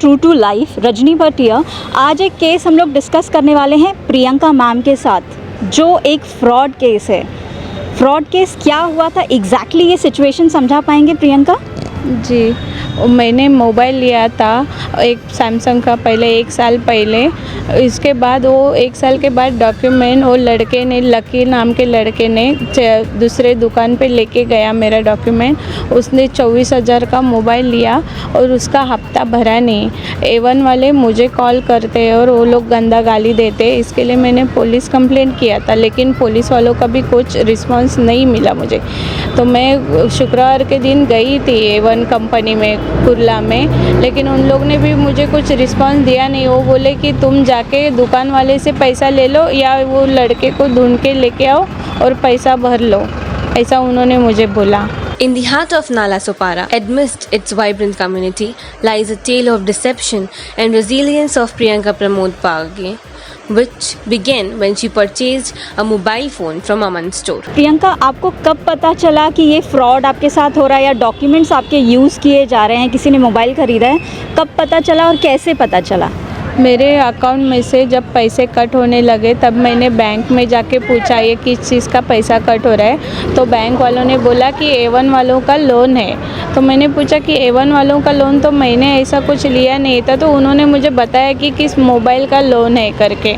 True to life, Rajni Bhatt here. आज एक case हम लोग डिस्कस करने वाले हैं प्रियंका मैम के साथ, जो एक फ्रॉड केस है। फ्रॉड केस क्या हुआ था एग्जैक्टली, ये सिचुएशन समझा पाएंगे प्रियंका? जी, मैंने मोबाइल लिया था एक सैमसंग का पहले 1 साल पहले। इसके बाद वो 1 साल के बाद डॉक्यूमेंट वो लड़के ने, लकी नाम के लड़के ने दूसरे दुकान पे लेके गया मेरा डॉक्यूमेंट। उसने 24,000 का मोबाइल लिया और उसका हफ्ता भरा नहीं। A1 वाले मुझे कॉल करते और वो लोग गंदा गाली देते। इसके लिए मैंने पुलिस कंप्लेंट किया था, लेकिन पुलिस वालों का भी कुछ रिस्पांस नहीं मिला मुझे। तो मैं शुक्रवार के दिन गई थी A1 कंपनी में कुर्ला में, लेकिन उन लोग ने भी मुझे कुछ रिस्पांस दिया नहीं। वो बोले कि तुम जाके दुकान वाले से पैसा ले लो या वो लड़के को ढूंढ के लेके आओ और पैसा भर लो, ऐसा उन्होंने मुझे बोला। In the heart of Nalasopara, amidst its vibrant community, lies a tale of deception and resilience of Priyanka Pramod Page, which began when she purchased a mobile phone from Aman store. Priyanka, आपको कब पता चला कि ये fraud आपके साथ हो रहा है या डॉक्यूमेंट्स आपके यूज़ किए जा रहे हैं, किसी ने मोबाइल ख़रीदा है? कब पता चला और कैसे पता चला? मेरे अकाउंट में से जब पैसे कट होने लगे तब मैंने बैंक में जाके पूछा ये किस चीज़ का पैसा कट हो रहा है। तो बैंक वालों ने बोला कि A1 वालों का लोन है। तो मैंने पूछा कि A1 वालों का लोन, तो मैंने ऐसा कुछ लिया नहीं था। तो उन्होंने मुझे बताया कि किस मोबाइल का लोन है करके।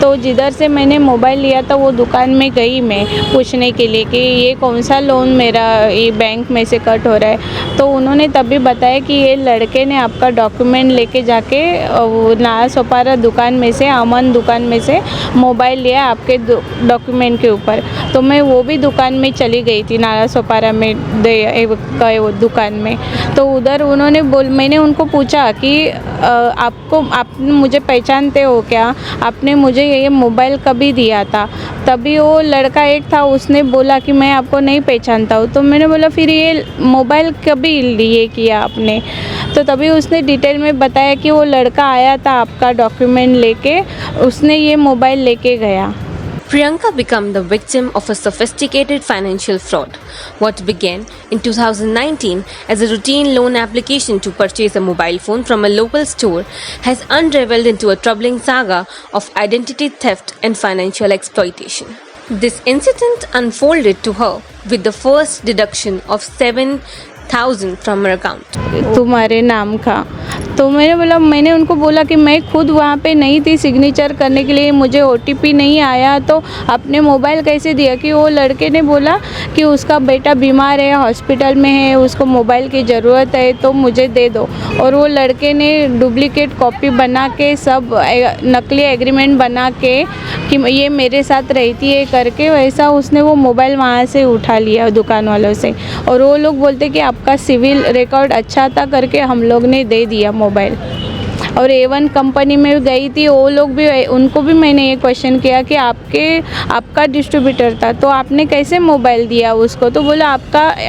तो जिधर से मैंने मोबाइल लिया था वो दुकान में गई मैं पूछने के लिए कि ये कौन सा लोन मेरा ये बैंक में से कट हो रहा है। तो उन्होंने तभी बताया कि ये लड़के ने आपका डॉक्यूमेंट लेके जाके नालासोपारा दुकान में से, अमन दुकान में से मोबाइल लिया आपके डॉक्यूमेंट के ऊपर। तो मैं वो भी दुकान में चली गई थी, नालासोपारा में वो दुकान में। तो उधर उन्होंने मैंने उनको पूछा कि आप मुझे पहचानते हो क्या, आपने मुझे ये मोबाइल कभी दिया था? तभी वो लड़का एक था, उसने बोला कि मैं आपको नहीं पहचानता हूँ। तो मैंने बोला फिर ये मोबाइल कभी लिए किया आपने? तो तभी उसने डिटेल में बताया कि वो लड़का आया था आपका डॉक्यूमेंट लेके, उसने ये मोबाइल लेके गया। Priyanka became the victim of a sophisticated financial fraud. What began in 2019 as a routine loan application to purchase a mobile phone from a local store has unraveled into a troubling saga of identity theft and financial exploitation. This incident unfolded to her with the first deduction of 7,000 from her account. तुम्हारे नाम का। तो मैंने उनको बोला कि मैं खुद वहाँ पे नहीं थी सिग्नेचर करने के लिए, मुझे OTP नहीं आया। तो आपने मोबाइल कैसे दिया? कि वो लड़के ने बोला कि उसका बेटा बीमार है, हॉस्पिटल में है, उसको मोबाइल की ज़रूरत है तो मुझे दे दो। और वो लड़के ने डुप्लीकेट कॉपी बना के, सब नकली एग्रीमेंट बना के कि ये मेरे साथ रहती है करके, वैसा उसने वो मोबाइल वहाँ से उठा लिया दुकान वालों से। और वो लोग बोलते कि आपका सिविल रिकॉर्ड अच्छा था करके हम लोग ने दे दिया मोबाइल। और A1 कंपनी में गई थी, वो लोग भी, उनको भी मैंने ये क्वेश्चन किया कि आपका डिस्ट्रीब्यूटर था तो आपने कैसे मोबाइल दिया उसको? तो बोला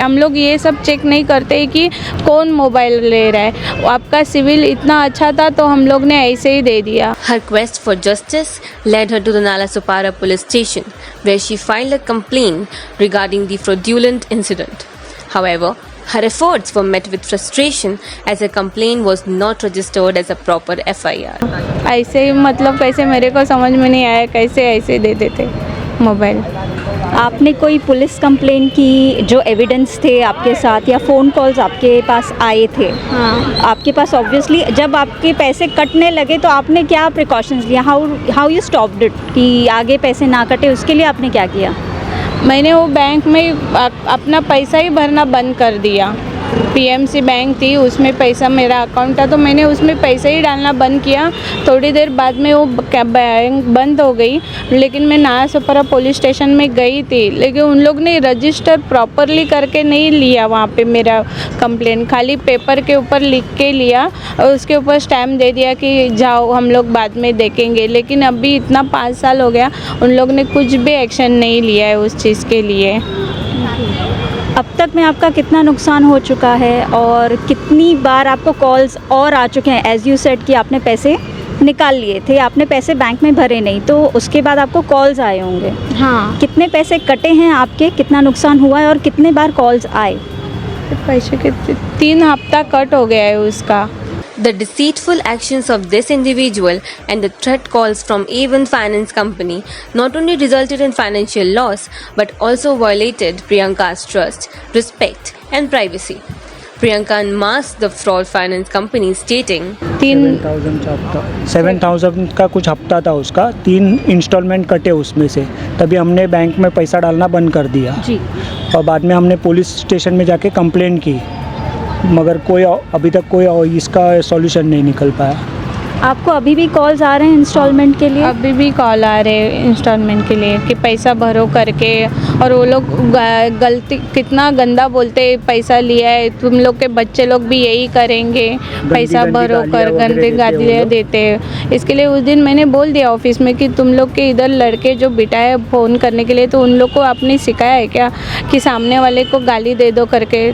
हम लोग ये सब चेक नहीं करते कि कौन मोबाइल ले रहा है, आपका सिविल इतना अच्छा था तो हम लोग ने ऐसे ही दे दिया। Her quest for justice led her to the Nalasopara police station, where she filed a complaint regarding the fraudulent incident. However, her efforts were met with frustration as her complaint was not registered as a proper FIR. ऐसे मतलब कैसे, मेरे को समझ में नहीं आया कैसे ऐसे दे देते मोबाइल। आपने कोई पुलिस कंप्लेंट की? जो एविडेंस थे आपके साथ या फ़ोन कॉल्स आपके पास आए थे? हाँ, आपके पास ऑब्वियसली जब आपके पैसे कटने लगे तो आपने क्या प्रिकॉशंस लिया? हाउ यू स्टॉप्ड इट कि आगे पैसे ना कटे, उसके लिए आपने क्या किया? मैंने वो बैंक में अपना पैसा ही भरना बंद कर दिया। PMC बैंक थी, उसमें पैसा मेरा अकाउंट था तो मैंने उसमें पैसे ही डालना बंद किया। थोड़ी देर बाद में वो बैंक बंद हो गई, लेकिन मैं नालासोपारा पुलिस स्टेशन में गई थी, लेकिन उन लोग ने रजिस्टर प्रॉपरली करके नहीं लिया वहाँ पे मेरा कंप्लेंट। खाली पेपर के ऊपर लिख के लिया और उसके ऊपर स्टैम्प दे दिया कि जाओ हम लोग बाद में देखेंगे। लेकिन अभी इतना 5 साल हो गया, उन लोग ने कुछ भी एक्शन नहीं लिया है उस चीज़ के लिए। अब तक में आपका कितना नुकसान हो चुका है और कितनी बार आपको कॉल्स और आ चुके हैं? एज़ यू सेड कि आपने पैसे निकाल लिए थे, आपने पैसे बैंक में भरे नहीं, तो उसके बाद आपको कॉल्स आए होंगे। हाँ, कितने पैसे कटे हैं आपके, कितना नुकसान हुआ है और कितने बार कॉल्स आए? पैसे के 3 हफ्ता कट हो गया है उसका। The deceitful actions of this individual and the threat calls from A1 Finance Company not only resulted in financial loss but also violated Priyanka's trust, respect and privacy. Priyanka unmasked the fraud finance company stating, 7,000 का कुछ हफ्ता था उसका, 3 instalment कटे उसमें से, तभी हमने बैंक में पैसा डालना बंद कर दिया जी। और बाद में हमने पुलिस स्टेशन में जाके कंप्लेंट की, मगर कोई अभी तक कोई इसका सॉल्यूशन नहीं निकल पाया। आपको अभी भी कॉल्स आ रहे हैं इंस्टॉलमेंट के लिए? अभी भी कॉल आ रहे हैं इंस्टॉलमेंट के लिए कि पैसा भरो करके, और वो लोग गलती कितना गंदा बोलते पैसा लिया है, तुम लोग के बच्चे लोग भी यही करेंगे, पैसा भरो कर गंदे गालियाँ देते हैं। इसके लिए उस दिन मैंने बोल दिया ऑफिस में कि तुम लोग के इधर लड़के जो बिठाए फ़ोन करने के लिए, तो उन लोग को आपने सिखाया है क्या कि सामने वाले को गाली दे दो करके?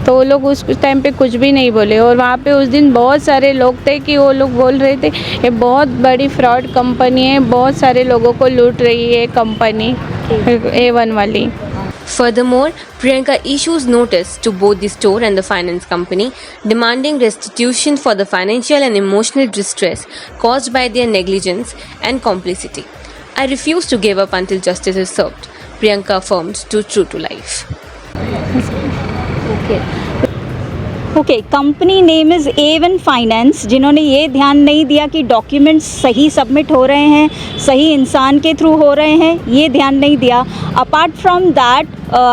तो वो लोग उस टाइम पे कुछ भी नहीं बोले। और वहाँ पे उस दिन बहुत सारे लोग थे कि वो लोग बोल रहे थे ये बहुत बड़ी फ्रॉड कंपनी है, बहुत सारे लोगों को लूट रही है कंपनी A1 वाली। Furthermore, Priyanka issues notice to both the store and the finance company demanding restitution for the financial and emotional distress caused by their negligence and complicity. I refuse to give up until justice is served, Priyanka affirmed to True to Life. Okay, company name is A1 finance, जिन्होंने ये ध्यान नहीं दिया कि documents सही submit हो रहे हैं, सही इंसान के थ्रू हो रहे हैं, ये ध्यान नहीं दिया। अपार्ट फ्रॉम दैट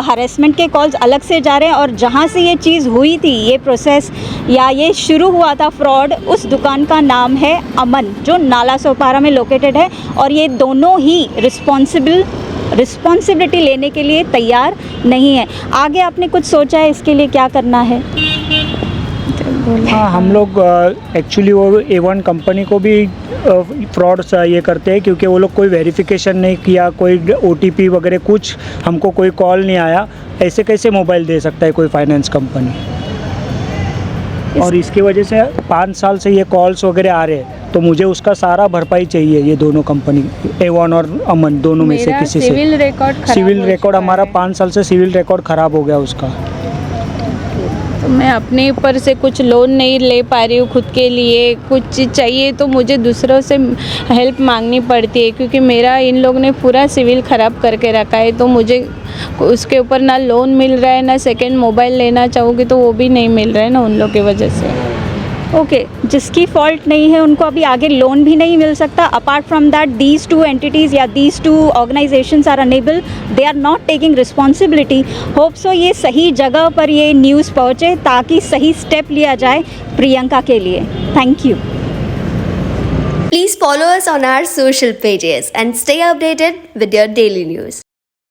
हरेसमेंट के कॉल्स अलग से जा रहे हैं, और जहाँ से ये चीज़ हुई थी, ये प्रोसेस या ये शुरू हुआ था फ्रॉड, उस दुकान का नाम है अमन, जो नाला सोपारा में लोकेटेड है, और ये दोनों ही रिस्पॉन्सिबिलिटी लेने के लिए तैयार नहीं है। आगे आपने कुछ सोचा है इसके लिए क्या करना है? हाँ, हम लोग एक्चुअली वो A1 कंपनी को भी फ्रॉड ये करते हैं, क्योंकि वो लोग कोई वेरिफिकेशन नहीं किया, कोई OTP वगैरह कुछ हमको कोई कॉल नहीं आया। ऐसे कैसे मोबाइल दे सकता है कोई फाइनेंस कंपनी? और इसकी वजह से 5 साल से ये कॉल्स वगैरह आ रहे हैं, तो मुझे उसका सारा भरपाई चाहिए। ये दोनों कंपनी A1 और अमन दोनों में से किसी से। सिविल रिकॉर्ड हमारा 5 साल से सिविल रिकॉर्ड ख़राब हो गया उसका। तो मैं अपने ऊपर से कुछ लोन नहीं ले पा रही हूँ, खुद के लिए कुछ चीज़ चाहिए तो मुझे दूसरों से हेल्प मांगनी पड़ती है, क्योंकि मेरा इन लोग ने पूरा सिविल ख़राब करके रखा है। तो मुझे उसके ऊपर ना लोन मिल रहा है, ना सेकंड मोबाइल लेना चाहूँगी तो वो भी नहीं मिल रहा है ना उन लोग की वजह से। ओके, जिसकी फॉल्ट नहीं है उनको अभी आगे लोन भी नहीं मिल सकता। Apart from that, these 2 entities या these 2 organisations are unable, they are not taking responsibility. Hope so ये सही जगह पर ये न्यूज़ पहुँचे ताकि सही स्टेप लिया जाए प्रियंका के लिए। Thank you. Please follow us on our social pages and stay updated with your daily news.